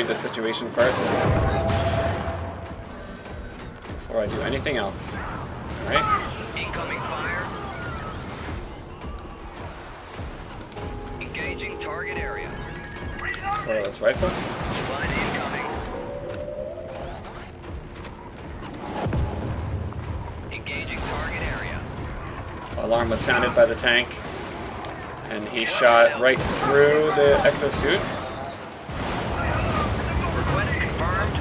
read the situation first before I do anything else. Alright. Incoming fire. Engaging target area. Cordless rifle. Line incoming. Engaging target area. Alarm was sounded by the tank, and he shot right through the exosuit. Request confirmed.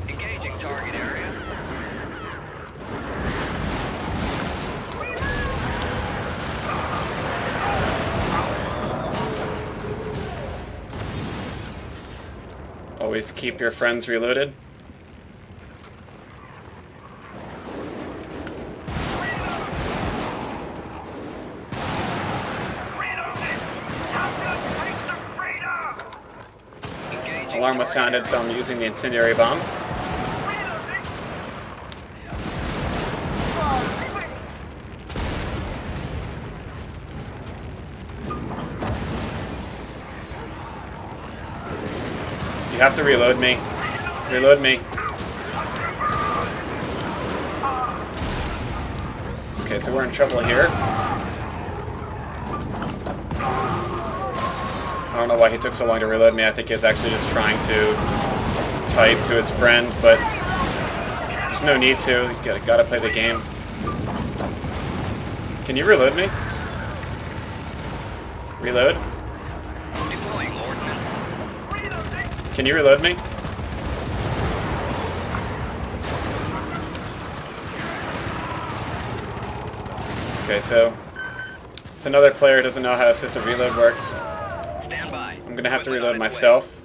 Engaging target area. Always keep your friends reloaded. Alarm was sounded, so I'm using the incendiary bomb. You have to reload me. Reload me. Okay, so we're in trouble here. I don't know why he took so long to reload me. I think he was actually just trying to type to his friend, but there's no need to. You gotta play the game. Can you reload me? Reload? Deploying ordnance. Can you reload me? Okay, so it's another player who doesn't know how assisted reload works. Stand by. I'm gonna have to reload myself.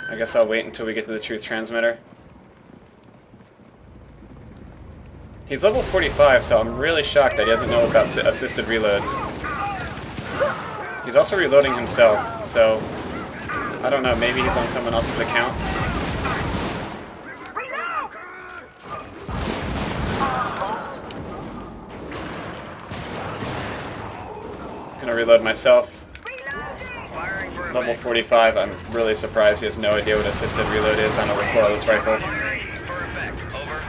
I guess I'll wait until we get to the truth transmitter. He's level 45, so I'm really shocked that he doesn't know about assisted reloads. He's also reloading himself, so I don't know, maybe he's on someone else's account. Gonna reload myself. Firing for Level effect. 45, I'm really surprised he has no idea what assisted reload is on a recoilless rifle. Firing for effect. Over.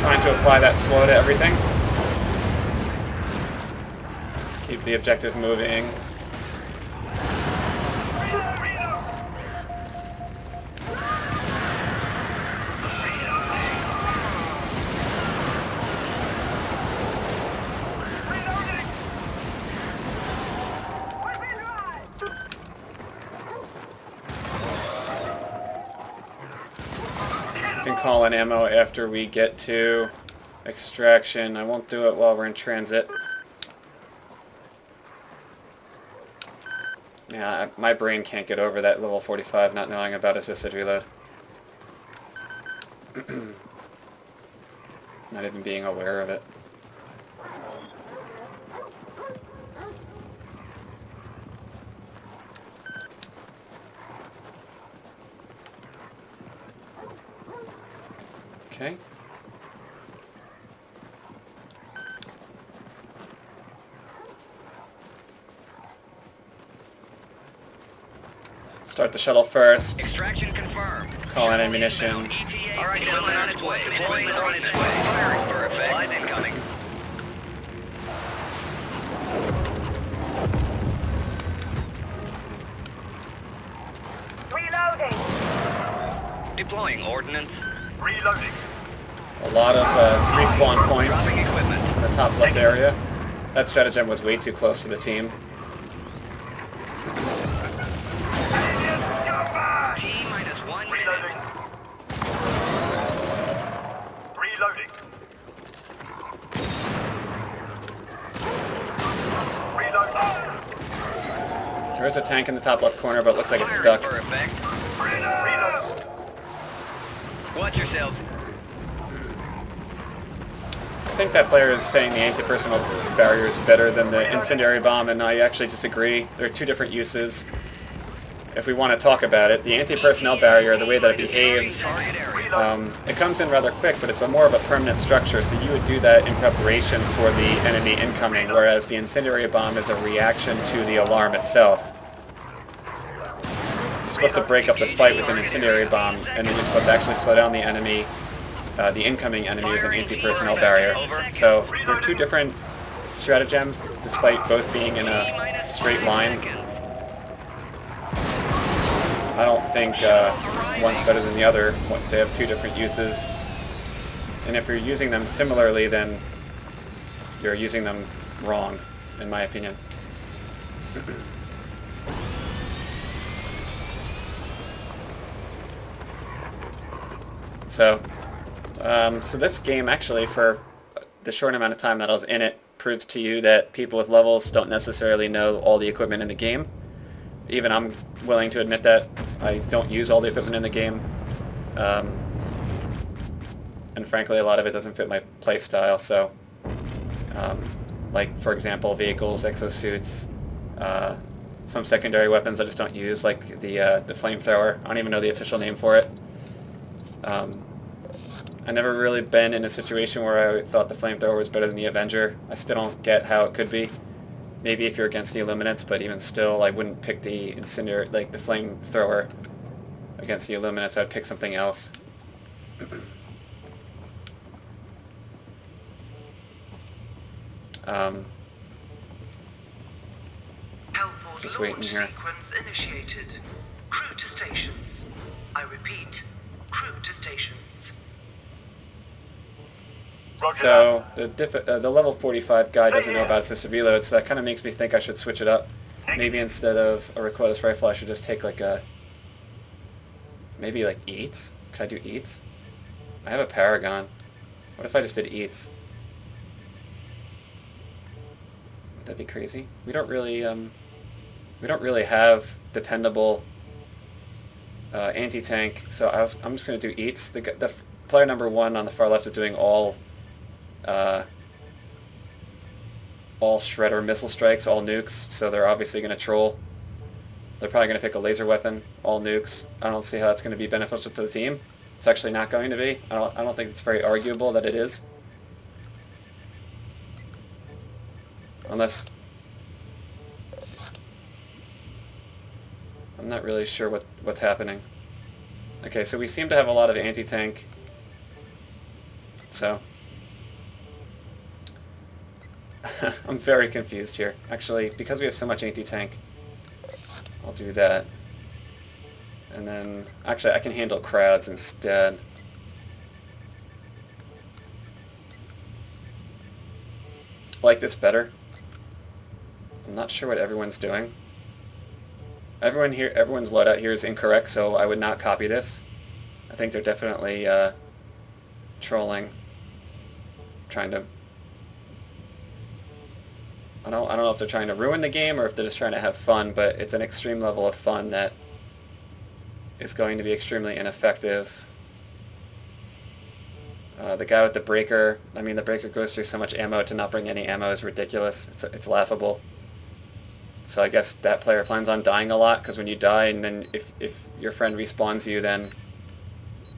Trying to apply that slow to everything. Keep the objective moving. Can call in ammo after we get to extraction. I won't do it while we're in transit. Yeah, my brain can't get over that level 45 not knowing about assisted reload. Not even being aware of it. Okay. Start the shuttle first. Extraction confirmed. Call in ammunition. All right, gentlemen, on its way. Deploying on its way. Firing for effect. Line incoming. Reloading. Deploying ordnance. Reloading. A lot of respawn points Dropping equipment. in the top left area. That stratagem was way too close to the team. T-1 minute. Reloading. Reloading. Reloading. There is a tank in the top left corner, but it looks like it's Firing stuck. for effect. Reload. Watch yourselves. I think that player is saying the anti-personnel barrier is better than the incendiary bomb, and I actually disagree. There are two different uses. if we want to talk about it, the anti-personnel barrier, the way that it behaves, Target area. it comes in rather quick, but it's a more of a permanent structure, so you would do that in preparation for the enemy incoming, whereas the incendiary bomb is a reaction to the alarm itself. You're supposed to break up the fight with an incendiary bomb, and then you're supposed to actually slow down the enemy, the incoming enemy with an anti-personnel barrier. So they're two different stratagems, despite both being in a straight line. I don't think one's better than the other. They have two different uses. And if you're using them similarly, then you're using them wrong, in my opinion. So this game, actually, for the short amount of time that I was in it, proves to you that people with levels don't necessarily know all the equipment in the game. Even I'm willing to admit that I don't use all the equipment in the game. And frankly, a lot of it doesn't fit my playstyle, so... like, for example, vehicles, exosuits, some secondary weapons I just don't use, like the flamethrower. I don't even know the official name for it. I've never really been in a situation where I thought the flamethrower was better than the Avenger. I still don't get how it could be. Maybe if you're against the Illuminates, but even still, I wouldn't pick the incendiary, like the flamethrower against the Illuminates. I'd pick something else. Just waiting here. Sequence initiated. Crew to stations. I repeat, crew to stations. Roger So the level 45 guy doesn't know about assisted reload, so that kind of makes me think I should switch it up. Maybe instead of a recoilless rifle, I should just take like a... maybe like Eats? Could I do Eats? I have a Paragon. What if I just did Eats? Would that be crazy? We don't really have dependable anti-tank, so I'm just going to do Eats. The player number 1 on the far left is doing all Shredder missile strikes, all nukes, so they're obviously going to troll. They're probably going to pick a laser weapon, all nukes. I don't see how that's going to be beneficial to the team. It's actually not going to be. I don't think it's very arguable that it is. Unless... I'm not really sure what's happening. Okay, so we seem to have a lot of anti-tank. So... I'm very confused here. Actually, because we have so much anti-tank, I'll do that. And then... actually, I can handle crowds instead. I like this better. I'm not sure what everyone's doing. Everyone's loadout here is incorrect, so I would not copy this. I think they're definitely trolling, trying to... I don't know if they're trying to ruin the game or if they're just trying to have fun, but it's an extreme level of fun that is going to be extremely ineffective. The guy with the breaker, I mean, the breaker goes through so much ammo. To not bring any ammo is ridiculous. It's laughable. So I guess that player plans on dying a lot, because when you die, and then if your friend respawns you, then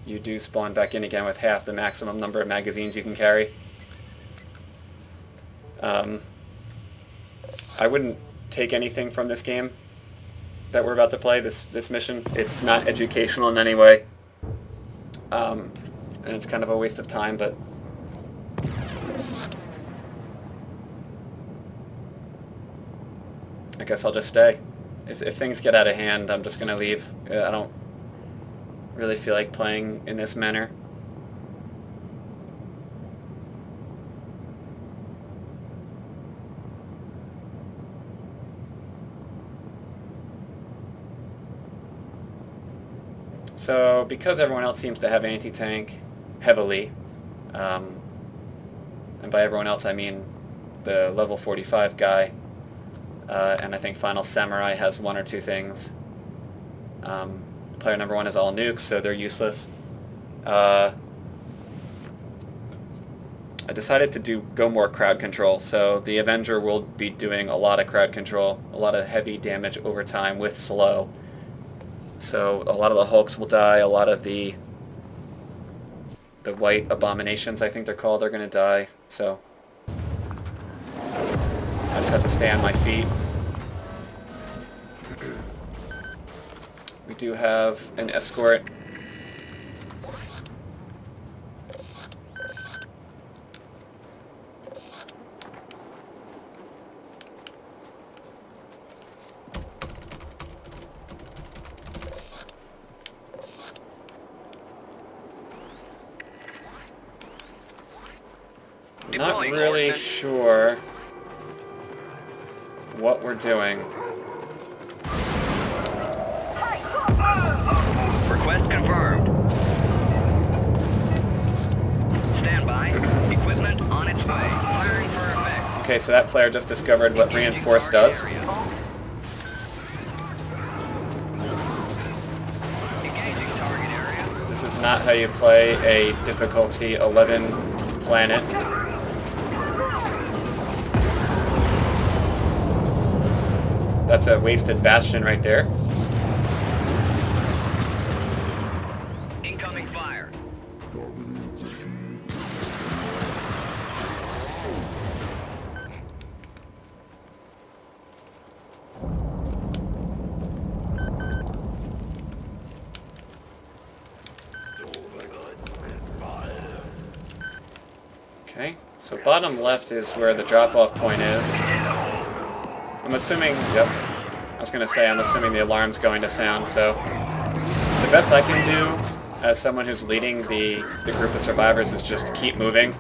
you do spawn back in again with half the maximum number of magazines you can carry. I wouldn't take anything from this game that we're about to play, this mission. It's not educational in any way. And it's kind of a waste of time, but... I guess I'll just stay. If things get out of hand, I'm just going to leave. I don't really feel like playing in this manner. So, because everyone else seems to have anti-tank heavily, and by everyone else I mean the level 45 guy, and I think Final Samurai has one or two things. Player number 1 is all nukes, so they're useless. I decided to go more crowd control, so the Avenger will be doing a lot of crowd control, a lot of heavy damage over time with slow, So a lot of the Hulks will die, a lot of the white abominations, I think they're called, are going to die, so I just have to stay on my feet. We do have an escort. Not really sure what we're doing. Request confirmed. Stand by. Equipment on its way. Firing for effect. Okay, so that player just discovered what reinforce does. Engaging target area. This is not how you play a difficulty 11 planet. That's a wasted bastion right there. Incoming fire. Okay, so bottom left is where the drop-off point is. I'm assuming, yep, I was going to say I'm assuming the alarm's going to sound, so the best I can do as someone who's leading the group of survivors is just keep moving.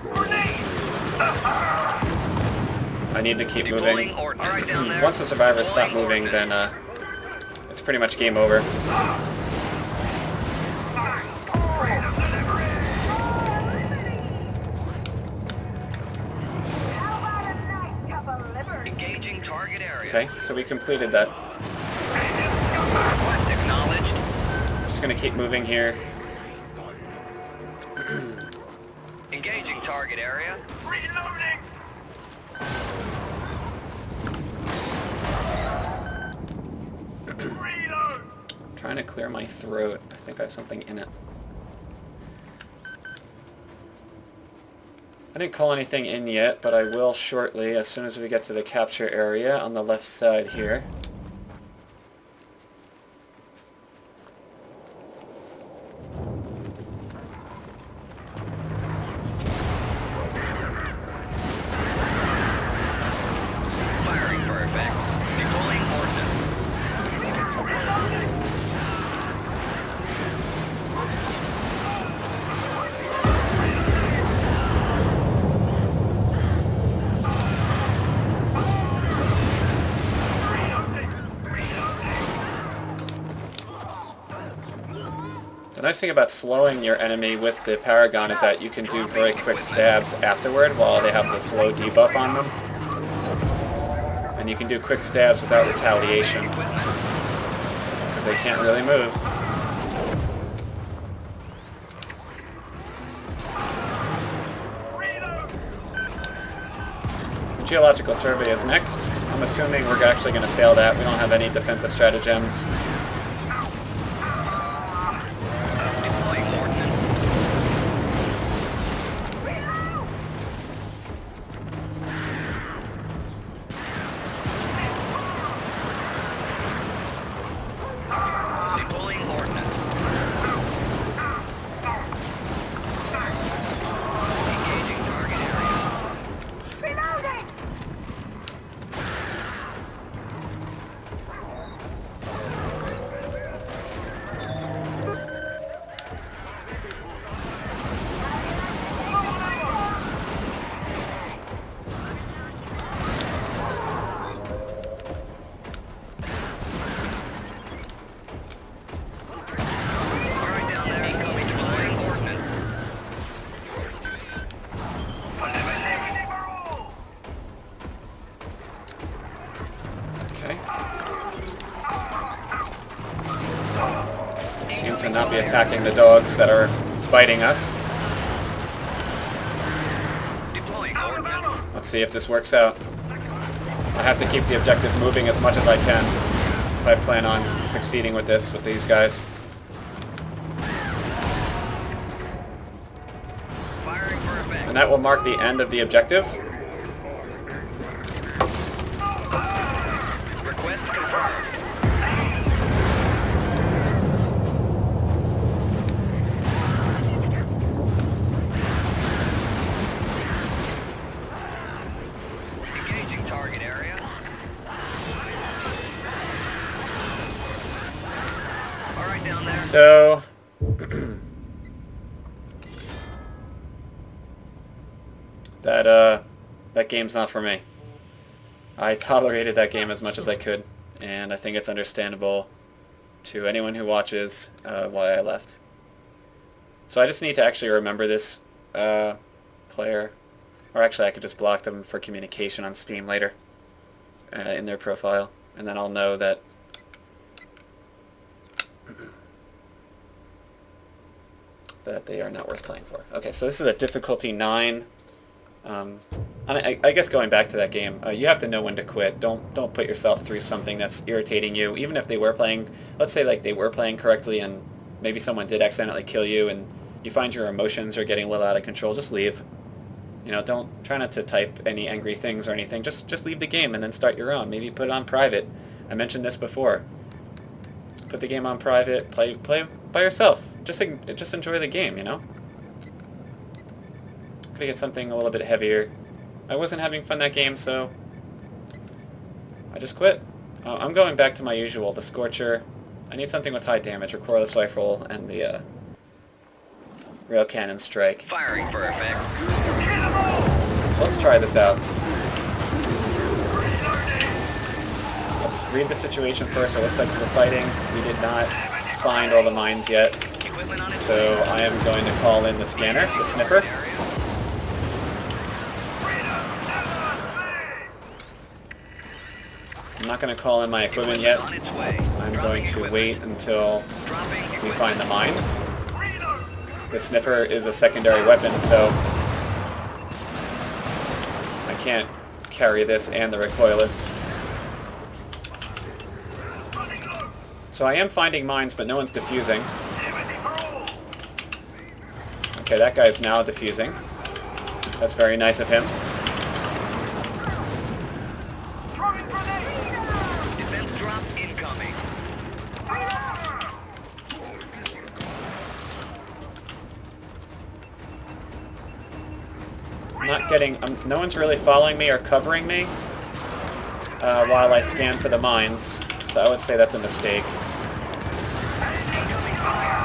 I need to keep moving. Alright, down there. Once the survivors stop moving, then it's pretty much game over. Engaging target area. Okay, so we completed that. Request acknowledged. Just going to keep moving here. Engaging target area. Reloading! Reload! Trying to clear my throat. I think I have something in it. I didn't call anything in yet, but I will shortly as soon as we get to the capture area on the left side here. Firing for effect. Deploying ordnance. The nice thing about slowing your enemy with the Paragon is that you can do very quick stabs afterward while they have the slow debuff on them. And you can do quick stabs without retaliation, because they can't really move. The Geological Survey is next. I'm assuming we're actually going to fail that. We don't have any defensive stratagems. Deploying ordnance. Deploying ordnance. Engaging target area. Alright, down there. Incoming. Deploying ordnance. Okay. Seem to not be attacking the dogs that are biting us. Deploying ordnance. Let's see if this works out. I have to keep the objective moving as much as I can. if I plan on succeeding with this, with these guys. Firing for effect. And that will mark the end of the objective. Request confirmed. Engaging target area. All right, down there. So... that game's not for me. I tolerated that game as much as I could, and I think it's understandable to anyone who watches why I left. So I just need to actually remember this player, or actually I could just block them for communication on Steam later in their profile, and then I'll know that that they are not worth playing for. Okay, so this is a difficulty 9. And I guess going back to that game, you have to know when to quit. Don't put yourself through something that's irritating you, even if they were playing. Let's say like they were playing correctly, and maybe someone did accidentally kill you, and you find your emotions are getting a little out of control. Just leave. You know, try not to type any angry things or anything. Just leave the game and then start your own. Maybe put it on private. I mentioned this before. Put the game on private. Play by yourself. Just enjoy the game. You know. Gotta get something a little bit heavier. I wasn't having fun that game, so I just quit. I'm going back to my usual, the Scorcher. I need something with high damage, recoilless rifle, and the rail cannon strike. Firing for effect. So let's try this out. Let's read the situation first. It looks like we're fighting. We did not find all the mines yet. Equipment on its So I am going to call in the scanner, the sniffer. I'm not going to call in my equipment yet. on its way. I'm going to wait until Dropping we equipment. find the mines. The sniffer is a secondary weapon, so I can't carry this and the recoilless. So I am finding mines, but no one's defusing. Okay, that guy's now defusing. So that's very nice of him. Defense drop incoming. I'm not getting... no one's really following me or covering me while I scan for the mines. So I would say that's a mistake.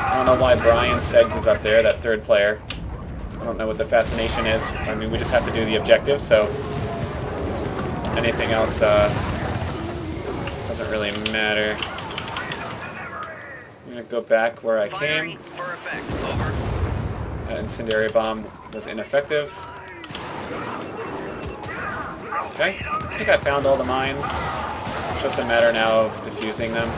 I don't know why Brian Seggs is up there, that third player. I don't know what the fascination is. I mean, we just have to do the objective, so anything else doesn't really matter. I'm going to go back where I Firing came. for effect. Over. That incendiary bomb was ineffective. Okay, I think I found all the mines. It's just a matter now of defusing them.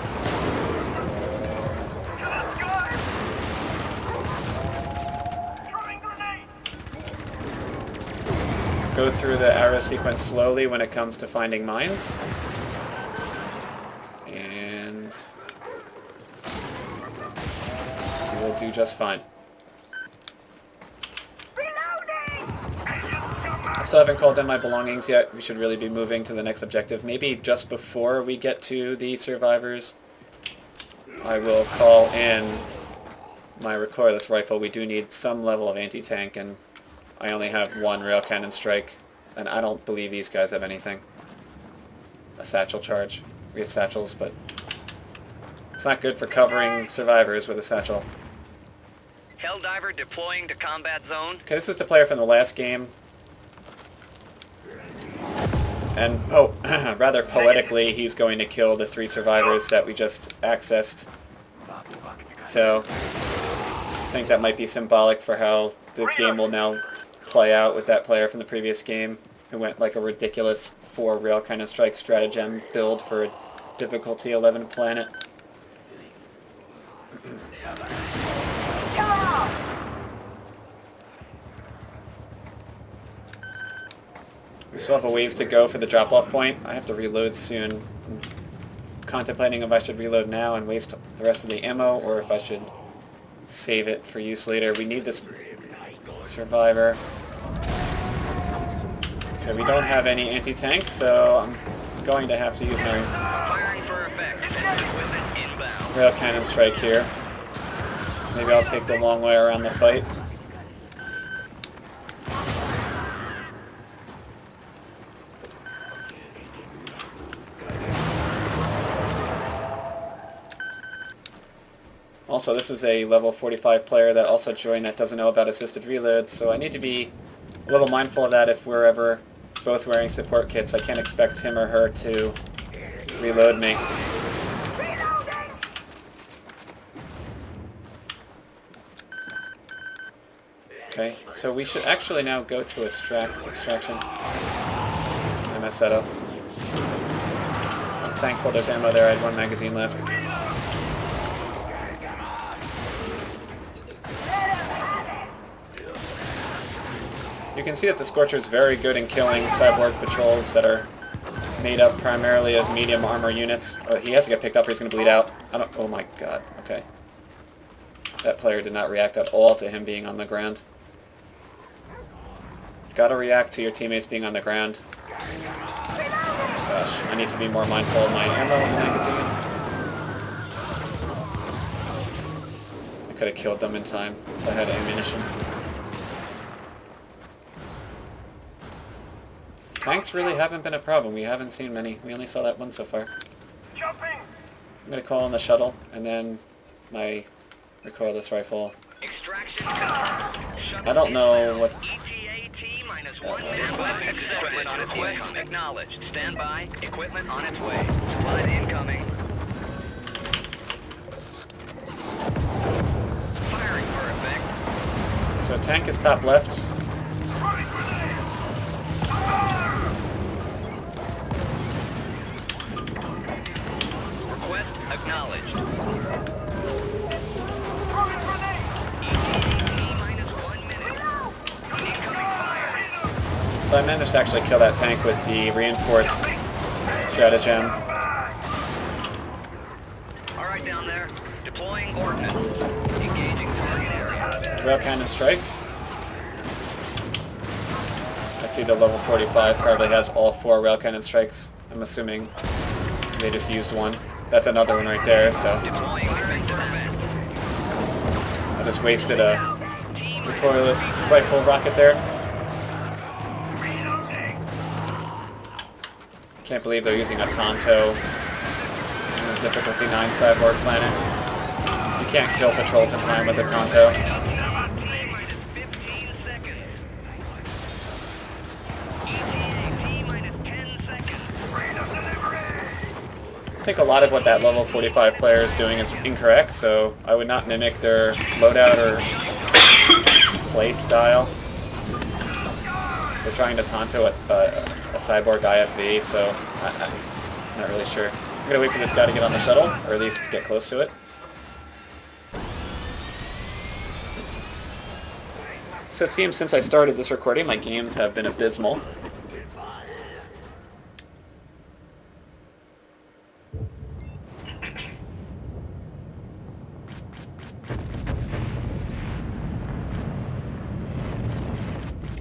Go through the arrow sequence slowly when it comes to finding mines. And you will do just fine. I still haven't called in my belongings yet. We should really be moving to the next objective. Maybe just before we get to the survivors, I will call in my recoilless rifle. We do need some level of anti-tank, and I only have one rail cannon strike, and I don't believe these guys have anything. A satchel charge. We have satchels, but it's not good for covering survivors with a satchel. Helldiver deploying to combat zone. Okay, this is the player from the last game. And, rather poetically, he's going to kill the 3 survivors that we just accessed. So, I think that might be symbolic for how the game will now play out with that player from the previous game, who went like a ridiculous 4 rail cannon strike stratagem build for a difficulty 11 planet. We still have a ways to go for the drop-off point. I have to reload soon. I'm contemplating if I should reload now and waste the rest of the ammo, or if I should save it for use later. We need this survivor. Okay, we don't have any anti-tank, so I'm going to have to use my Firing for effect. Equipment inbound. rail cannon strike here. Maybe I'll take the long way around the fight. Also, this is a level 45 player that also joined that doesn't know about assisted reloads, so I need to be a little mindful of that if we're ever both wearing support kits. I can't expect him or her to reload me. Okay, so we should actually now go to extraction. I messed that up. I'm thankful there's ammo there. I had one magazine left. You can see that the Scorcher is very good in killing cyborg patrols that are made up primarily of medium armor units. Oh, he has to get picked up or he's going to bleed out. Oh my god, okay. That player did not react at all to him being on the ground. Gotta react to your teammates being on the ground. Gosh, I need to be more mindful of my ammo in the magazine. I could have killed them in time if I had ammunition. Tanks really haven't been a problem. We haven't seen many. We only saw that one so far. Jumping! I'm going to call in the shuttle, and then my recoilless rifle. Extraction. I don't know what... ETA-T minus 1 minute. Equipment on its way. Acknowledged. Stand by. Equipment on its way. Supplies incoming. Firing for effect. So tank is top left. Request acknowledged. So I managed to actually kill that tank with the reinforced stratagem. Alright down there. Deploying ordnance. Engaging target area. Rail cannon strike. I see the level 45 probably has all 4 rail cannon strikes. I'm assuming they just used one. That's another one right there, so Deploying effective event. I just wasted a recoilless rifle rocket there. Can't believe they're using a Tonto in a difficulty 9 cyborg planet. You can't kill patrols in time with a Tonto. Minus 15 seconds. ETA-T minus 10 seconds. I think a lot of what that level 45 player is doing is incorrect, so I would not mimic their loadout or play style. They're trying to Tonto a cyborg IFV, so I'm not really sure. I'm going to wait for this guy to get on the shuttle, or at least get close to it. So it seems since I started this recording, my games have been abysmal.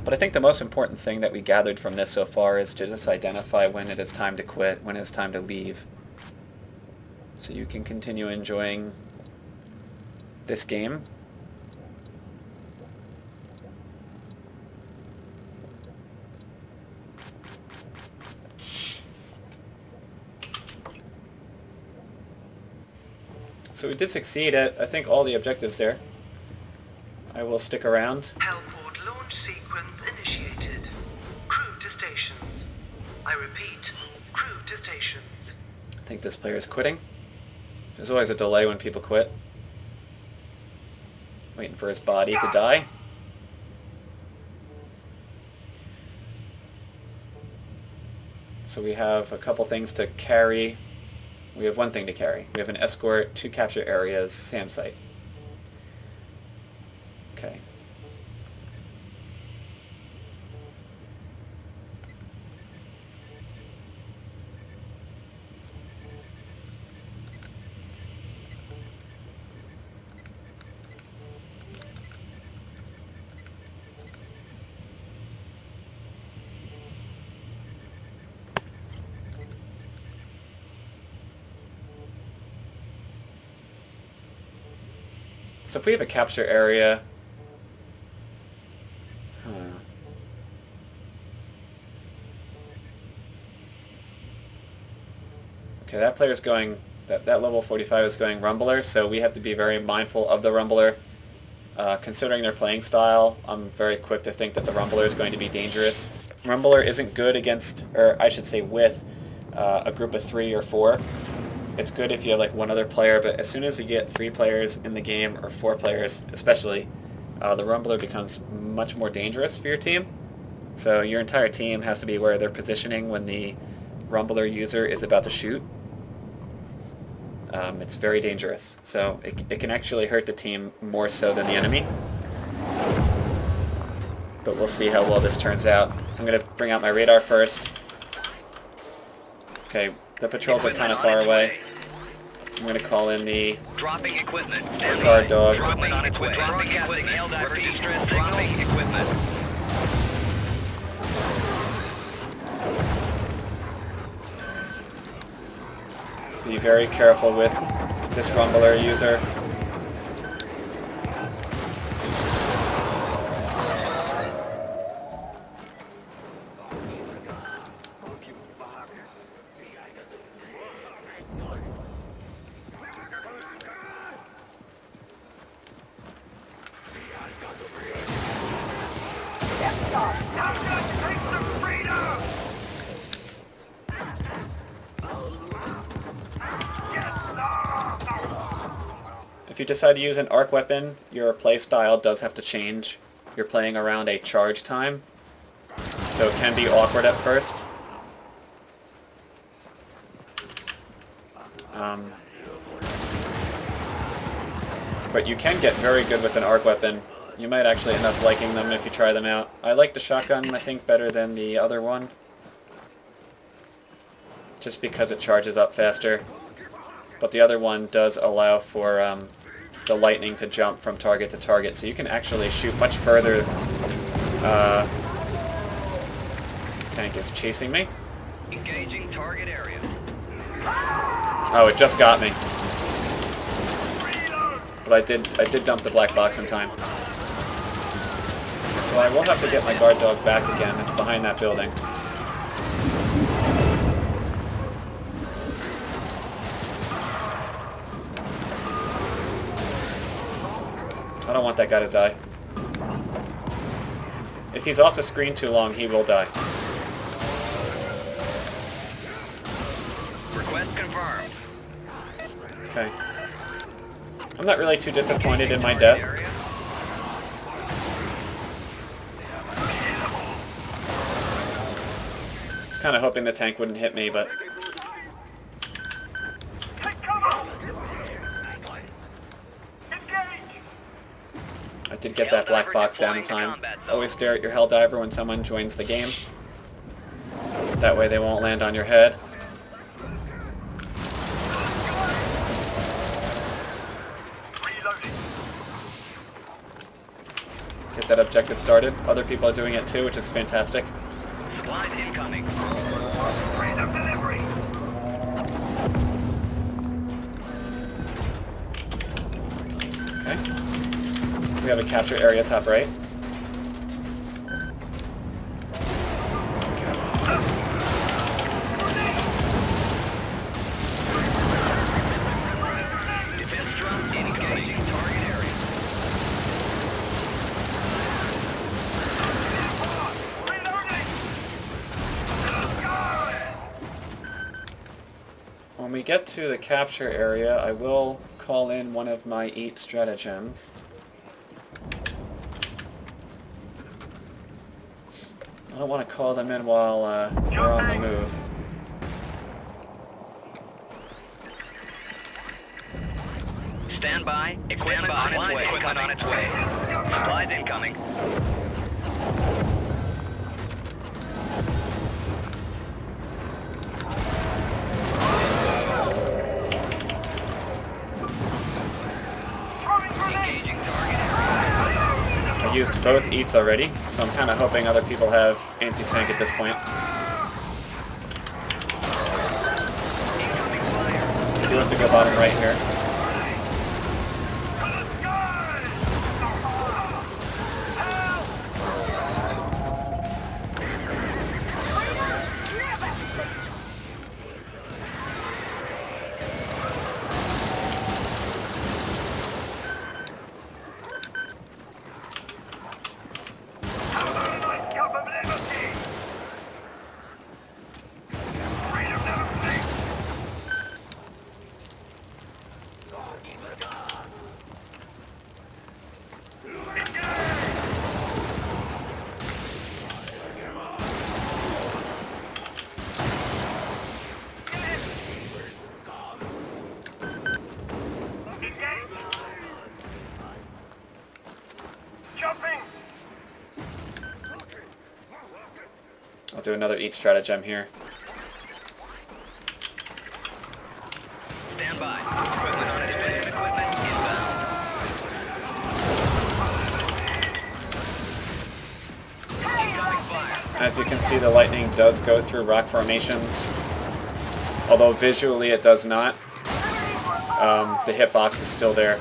But I think the most important thing that we gathered from this so far is to just identify when it is time to quit, when it is time to leave. So you can continue enjoying this game. So we did succeed at, I think, all the objectives there. I will stick around. Hellport launch sequence initiated. Crew to stations. I repeat, crew to stations. I think this player is quitting. There's always a delay when people quit. Waiting for his body to die. So we have a couple things to carry. We have one thing to carry. We have an escort, 2 capture areas, SAM site. Okay. So if we have a capture area... Okay, that player's going... That level 45 is going Rumbler, so we have to be very mindful of the Rumbler. Considering their playing style, I'm very quick to think that the Rumbler is going to be dangerous. Rumbler isn't good against, or I should say with, a group of 3 or 4. It's good if you have like one other player, but as soon as you get 3 players in the game, or 4 players especially, the Rumbler becomes much more dangerous for your team. So your entire team has to be aware of their positioning when the Rumbler user is about to shoot. It's very dangerous, so it can actually hurt the team more so than the enemy. But we'll see how well this turns out. I'm going to bring out my radar first. Okay, the patrols are kind of far away. I'm going to call in the Dropping equipment. guard dog. Dropping on its way. Dropping equipment. Dropping equipment. Be very careful with this Rumbler user. If you decide to use an arc weapon, your play style does have to change. You're playing around a charge time, so it can be awkward at first. But you can get very good with an arc weapon. You might actually end up liking them if you try them out. I like the shotgun, I think, better than the other one, just because it charges up faster. But the other one does allow for the lightning to jump from target to target, so you can actually shoot much further. This tank is chasing me. Engaging target area. Oh, it just got me. But I did dump the black box in time. So I will have to get my guard dog back again. It's behind that building. I don't want that guy to die. If he's off the screen too long, he will die. Request confirmed. Okay. I'm not really too disappointed in my death. I was kind of hoping the tank wouldn't hit me, but... I did get that black box down in time. Always stare at your Helldiver when someone joins the game. That way they won't land on your head. Get that objective started. Other people are doing it too, which is fantastic. Supplies incoming. Okay. We have a capture area top right. Defense drone engaging target area. When we get to the capture area, I will call in one of my 8 stratagems. I don't want to call them in while we're on the move. Stand by. Equipment on its way. Equipment on its way. Supplies incoming. Engaging target area. I used both eats already, so I'm kind of hoping other people have anti-tank at this point. Incoming fire. I do have to go bottom right here. I'll do another eat stratagem here. Stand by. Equipment on its way. Equipment inbound. Incoming fire. As you can see, the lightning does go through rock formations, although visually it does not. The hitbox is still there.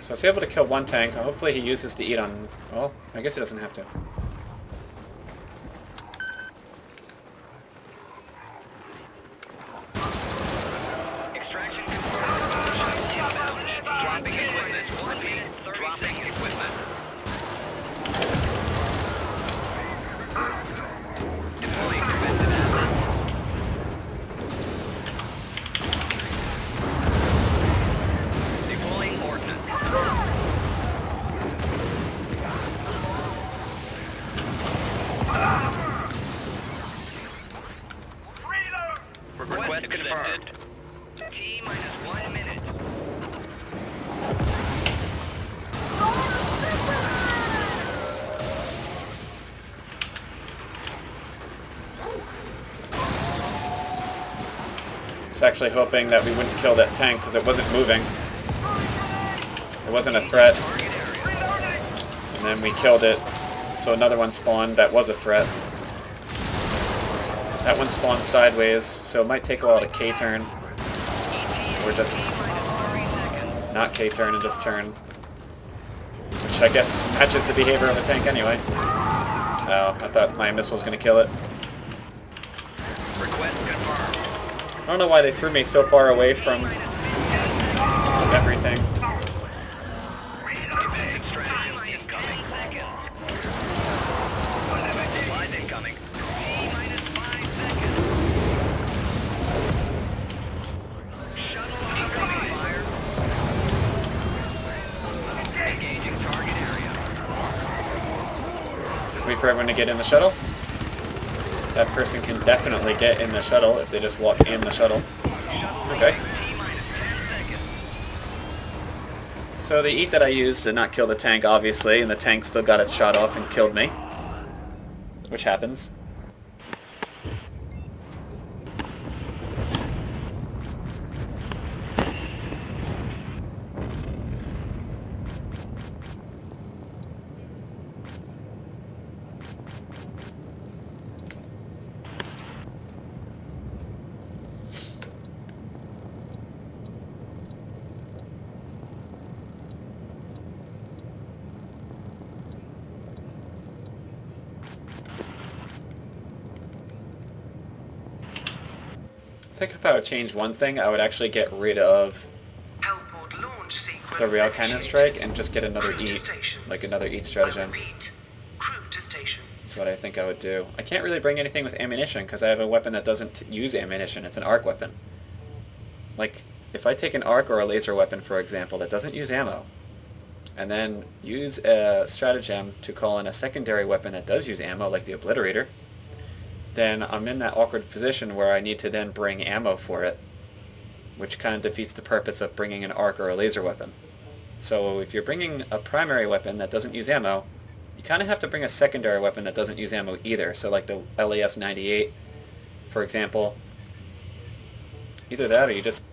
So I was able to kill one tank. Hopefully he uses to eat on... Well, I guess he doesn't have to. Extraction confirmed. Inbound. Dropping equipment. 1 minute. Dropping equipment. Deploying defensive assets. Deploying ordnance. Request accepted. T minus 1 minute. I was actually hoping that we wouldn't kill that tank because it wasn't moving. It wasn't a threat. And then we killed it. So another one spawned that was a threat. That one spawned sideways, so it might take a while to K-turn. Or just not K-turn and just turn. Which I guess matches the behavior of a tank anyway. Oh, I thought my missile was going to kill it. Request confirmed. I don't know why they threw me so far away from everything. Evasive strategy incoming. Seconds. Supplies incoming. T minus 5 seconds. Shuttle incoming fire. Engaging target area. Wait for everyone to get in the shuttle. That person can definitely get in the shuttle if they just walk in the shuttle. Okay. T minus 10 seconds. So the eat that I used did not kill the tank, obviously, and the tank still got its shot off and killed me. Which happens. I think if I would change one thing, I would actually get rid of Hellport launch sequence the rail cannon initiated. strike and just get another Crew to eat, stations. like another eat I stratagem. repeat, crew to stations. That's what I think I would do. I can't really bring anything with ammunition because I have a weapon that doesn't use ammunition. It's an arc weapon. Like, if I take an arc or a laser weapon, for example, that doesn't use ammo, and then use a stratagem to call in a secondary weapon that does use ammo, like the Obliterator, then I'm in that awkward position where I need to then bring ammo for it, which kind of defeats the purpose of bringing an arc or a laser weapon. So if you're bringing a primary weapon that doesn't use ammo, you kind of have to bring a secondary weapon that doesn't use ammo either. So like the LAS-98, for example. Either that or you just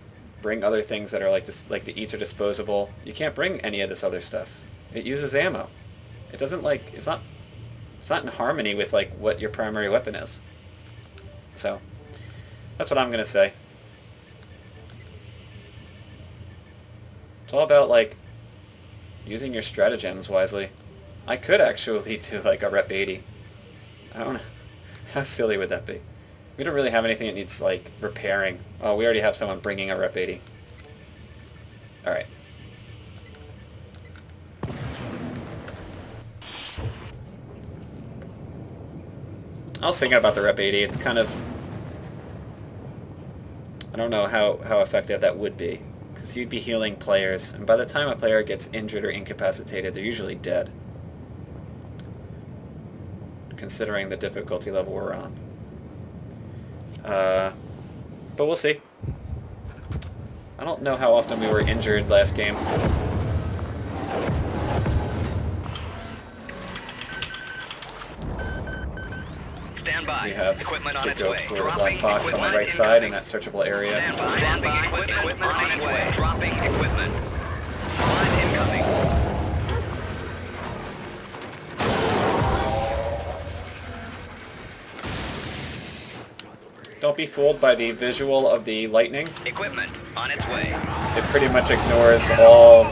bring other things that are like this, like the eats are disposable. You can't bring any of this other stuff. It uses ammo. It doesn't like, it's not in harmony with like what your primary weapon is. So that's what I'm gonna say. It's all about like using your stratagems wisely. I could actually do like a rep 80. I don't know. How silly would that be? We don't really have anything that needs like repairing. Oh, we already have someone bringing a rep 80. Alright. I was thinking about the rep 80. It's kind of... I don't know how effective that would be. Because you'd be healing players, and by the time a player gets injured or incapacitated, they're usually dead. Considering the difficulty level we're on. But we'll see. don't know how often we were injured last game. Stand by. We have Equipment on to its go way. for the Dropping black box on the equipment right side in incoming. that searchable area. Stand by. Equipment on its way. Dropping equipment. Supply incoming. Don't be fooled by the visual of the lightning. Equipment on its way. It pretty much ignores all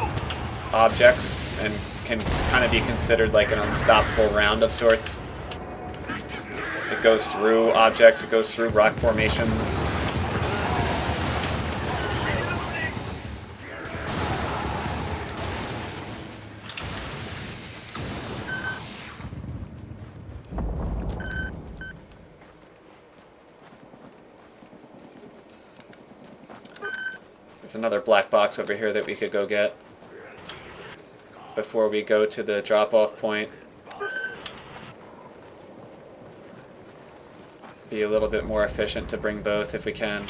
objects and can kind of be considered like an unstoppable round of sorts. It goes through objects, it goes through rock formations. There's another black box over here that we could go get before we go to the drop-off point. Be a little bit more efficient to bring both if we can.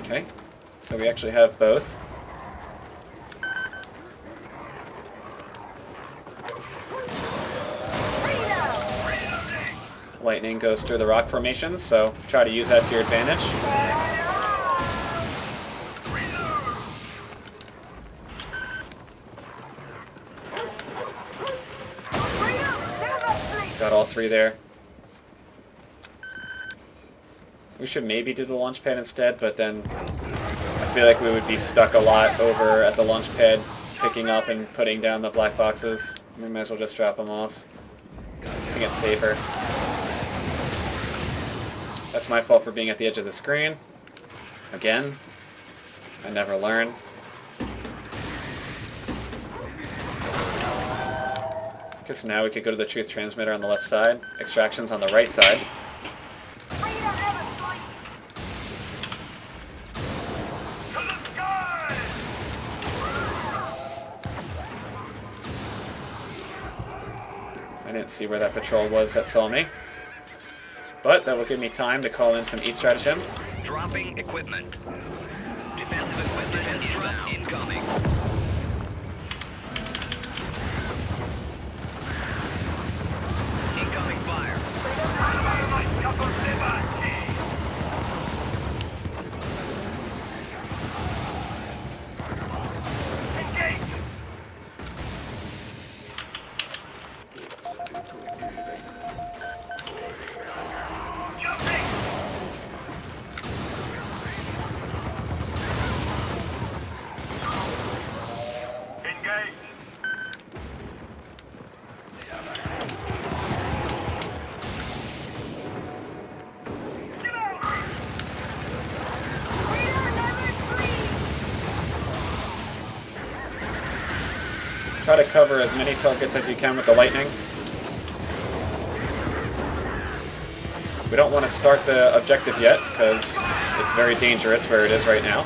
Okay, so we actually have both. Lightning goes through the rock formations, so try to use that to your advantage. Got all three there. We should maybe do the launch pad instead, but then I feel like we would be stuck a lot over at the launch pad, picking up and putting down the black boxes. We might as well just drop them off. I think it's safer. That's my fault for being at the edge of the screen. Again, I never learn. Guess now we could go to the truth transmitter on the left side. Extractions on the right side. I didn't see where that patrol was that saw me. But that will give me time to call in some EAT stratagem. Dropping equipment. Defensive equipment inbound. Incoming. Incoming fire. Try to cover as many targets as you can with the lightning. We don't want to start the objective yet, because it's very dangerous where it is right now.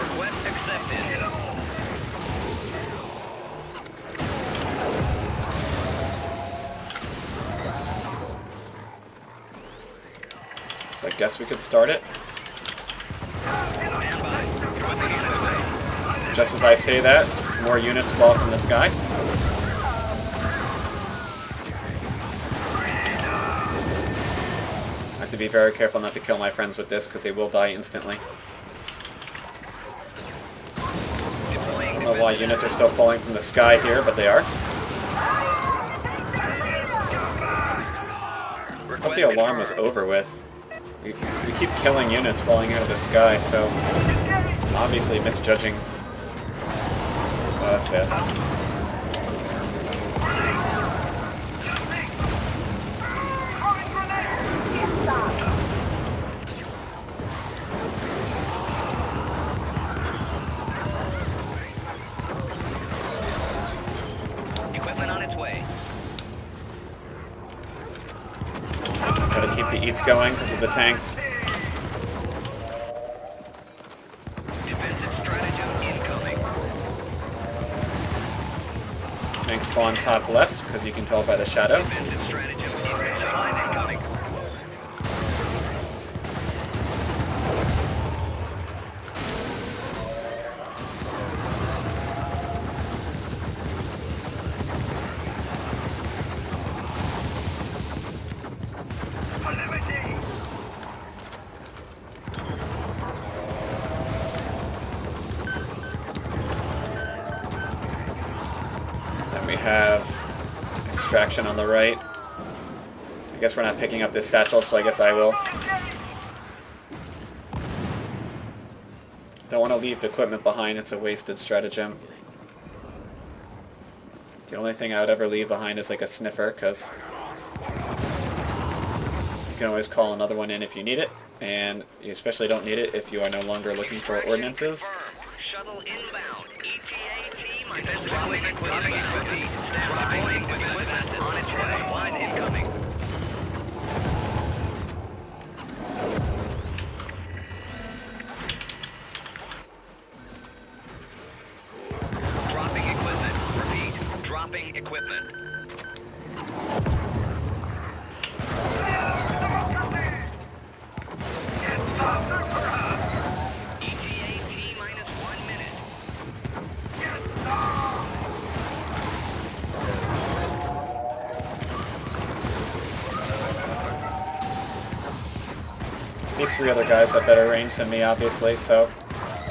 Request accepted. So I guess we could start it. Stand by. Equipment on its way. Just as I say that, more units fall from the sky. I have to be very careful not to kill my friends with this, because they will die instantly. I don't know why units are still falling from the sky here, but they are. I thought the alarm was over with. We keep killing units falling out of the sky, so obviously misjudging. Oh, that's bad. Equipment on its way. Gotta keep the EATs going because of the tanks. Tank spawn top left, because you can tell by the shadow. Defensive stratagem. Supplies incoming. For liberty! Then we have extraction on the right. I guess we're not picking up this satchel, so I guess I will. Don't want to leave equipment behind, it's a wasted stratagem. The only thing I would ever leave behind is like a sniffer, because you can always call another one in if you need it, and you especially don't need it if you are no longer looking for ordnances. Shuttle inbound. ETA T minus dropping equipment. Stand by. Equipment on its way. Supplies incoming. Dropping equipment. Repeat. Dropping equipment. ETA T minus 1 minute. These three other guys have better range than me, obviously, so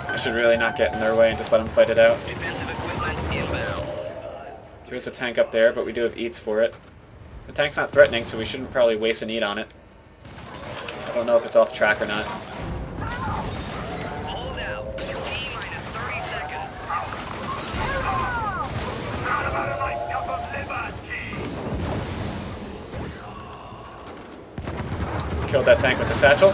I should really not get in their way and just let them fight it out. Defensive equipment inbound. There's a tank up there, but we do have eats for it. The tank's not threatening, so we shouldn't probably waste an eat on it. I don't know if it's off track or not. Hold out. T minus 30 seconds. Like cup of liberty! Killed that tank with the satchel.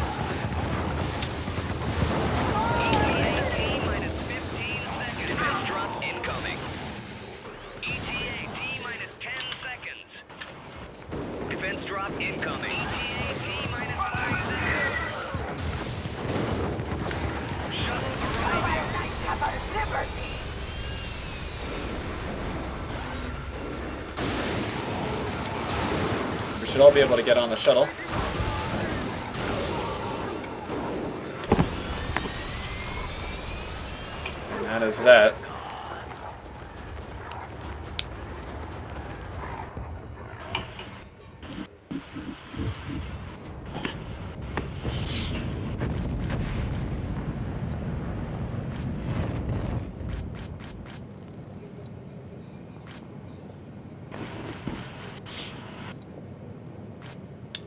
T minus 15 seconds. Defense drop incoming. ETA T minus 10 seconds. Defense drop incoming. ETA T minus 5 seconds. Shuttle arriving. We should all be able to get on the shuttle. And that is that.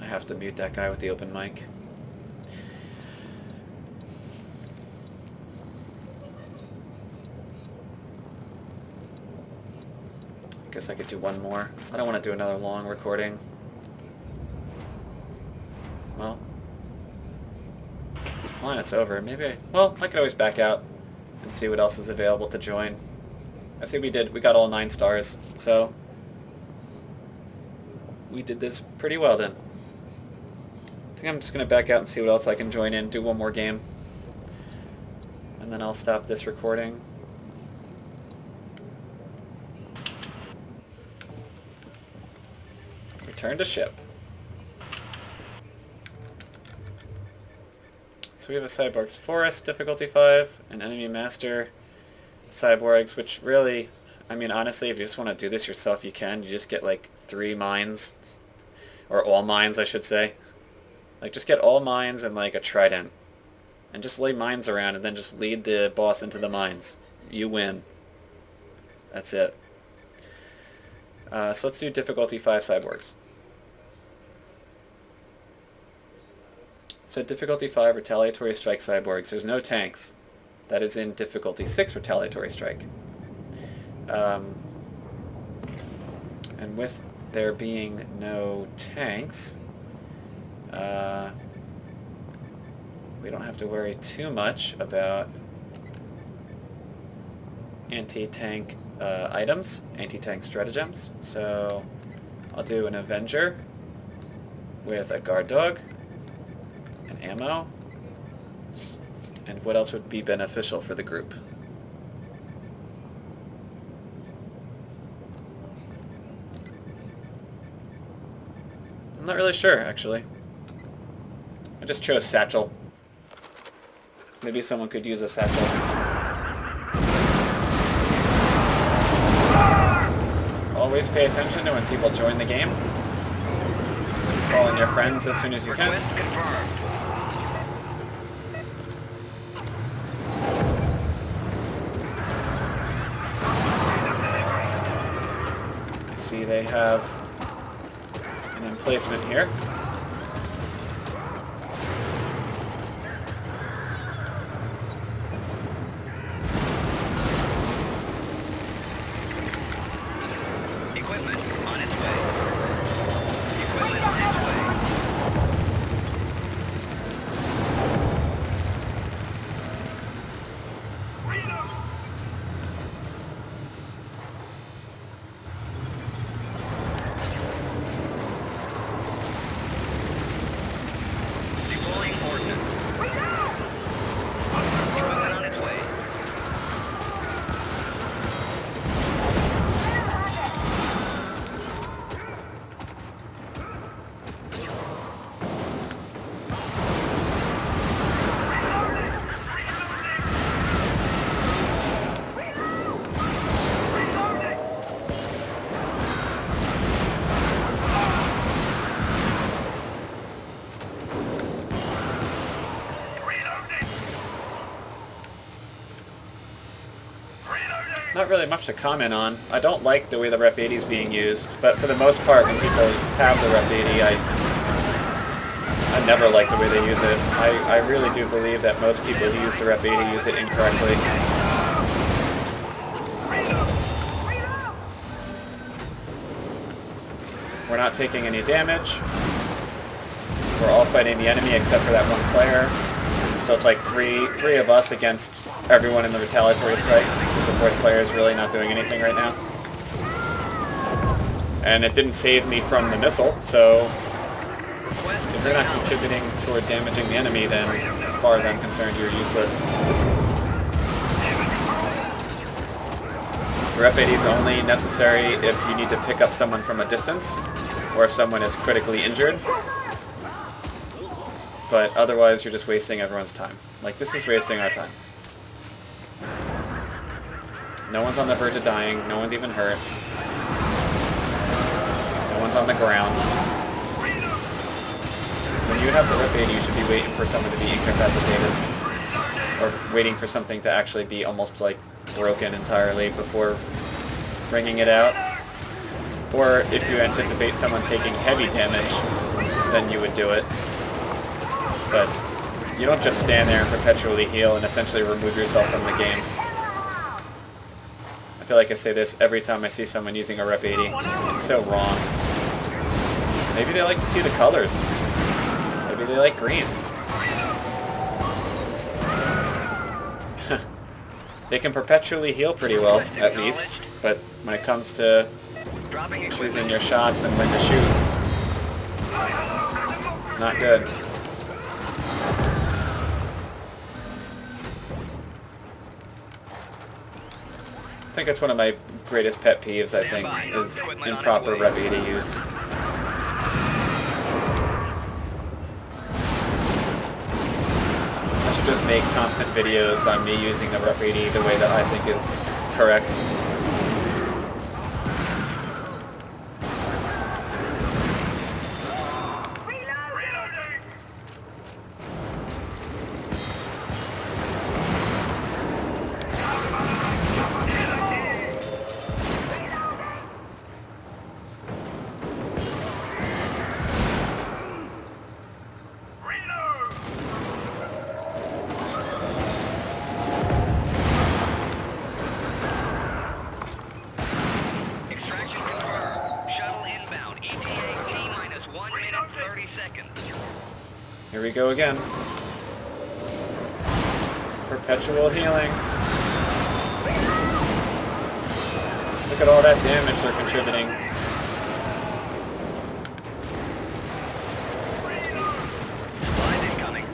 I have to mute that guy with the open mic. Guess I could do one more. I don't want to do another long recording. Well, this planet's over. Maybe well, I could always back out and see what else is available to join. I see we got all 9 stars, so we did this pretty well then. I think I'm just going to back out and see what else I can join in, do one more game, and then I'll stop this recording. Return to ship. So we have a Cyborg's Forest, difficulty 5, an enemy master, cyborgs, which really, I mean honestly, if you just want to do this yourself, you can. You just get like 3 mines, or all mines I should say. Like just get all mines and like a trident, and just lay mines around and then just lead the boss into the mines. You win. That's it. So let's do difficulty 5 cyborgs. So difficulty 5 retaliatory strike cyborgs. There's no tanks. That is in difficulty 6 retaliatory strike. And with there being no tanks, we don't have to worry too much about anti-tank items, anti-tank stratagems. So I'll do an Avenger with a guard dog, and ammo, and what else would be beneficial for the group? not really sure, actually. I just chose satchel. Maybe someone could use a satchel. Always pay attention to when people join the game. Call in your friends as soon as you can. Request confirmed. I see they have an emplacement here. Equipment on its way. Equipment on its way. Deploying ordnance. Equipment on its way. Not really much to comment on. I don't like the way the Rep 80 is being used, but for the most part, when people have the Rep 80, I never like the way they use it. I really do believe that most people who use the Rep 80 use it incorrectly. We're not taking any damage. We're all fighting the enemy except for that one player. So it's like three of us against everyone in the retaliatory strike. The fourth player is really not doing anything right now. And it didn't save me from the missile, so if you're not contributing toward damaging the enemy, then as far as I'm concerned, you're useless. The Rep 80 is only necessary if you need to pick up someone from a distance, or if someone is critically injured. But otherwise, you're just wasting everyone's time. Like, this is wasting our time. No one's on the verge of dying. No one's even hurt. No one's on the ground. When you have the Rep 80, you should be waiting for someone to be incapacitated. Or waiting for something to actually be almost, like, broken entirely before bringing it out. Or if you anticipate someone taking heavy damage, then you would do it. But you don't just stand there and perpetually heal and essentially remove yourself from the game. I feel like I say this every time I see someone using a Rep 80. It's so wrong. Maybe they like to see the colors. Maybe they like green. They can perpetually heal pretty well, at least. But when it comes to choosing your shots and when to shoot, it's not good. I think that's one of my greatest pet peeves, I think, is improper Rep 80 use. I should just make constant videos on me using the Rep 80 the way that I think is correct. Here we go again. Perpetual healing. Look at all that damage they're contributing. Supplies incoming.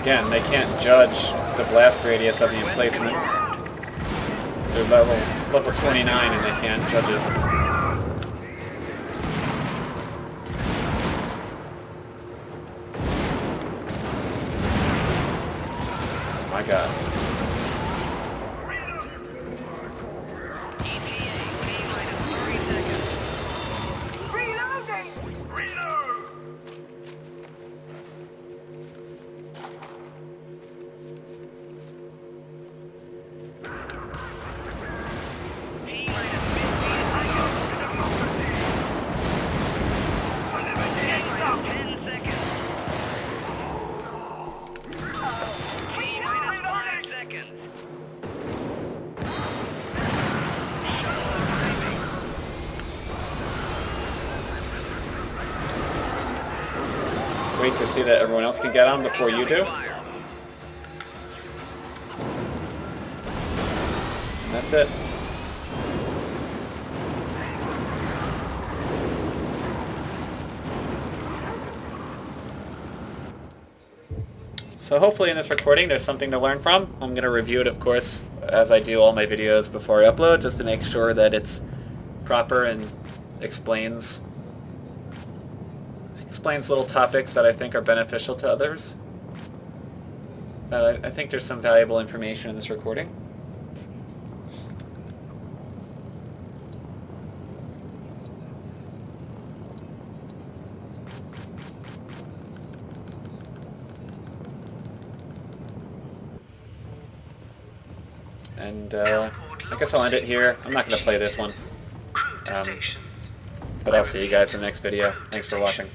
again, they can't judge the blast radius of the emplacement. They're level 29 and they can't judge it. Oh my god. Reloading! Reload! Wait to see that everyone else can get on before you do. And that's it. So hopefully in this recording there's something to learn from. I'm going to review it, of course, as I do all my videos before I upload, just to make sure that it's proper and explains little topics that I think are beneficial to others. I think there's some valuable information in this recording. And I guess I'll end it here. I'm not going to play this one. Crew to stations. But I'll see you guys in the next video. Thanks for watching.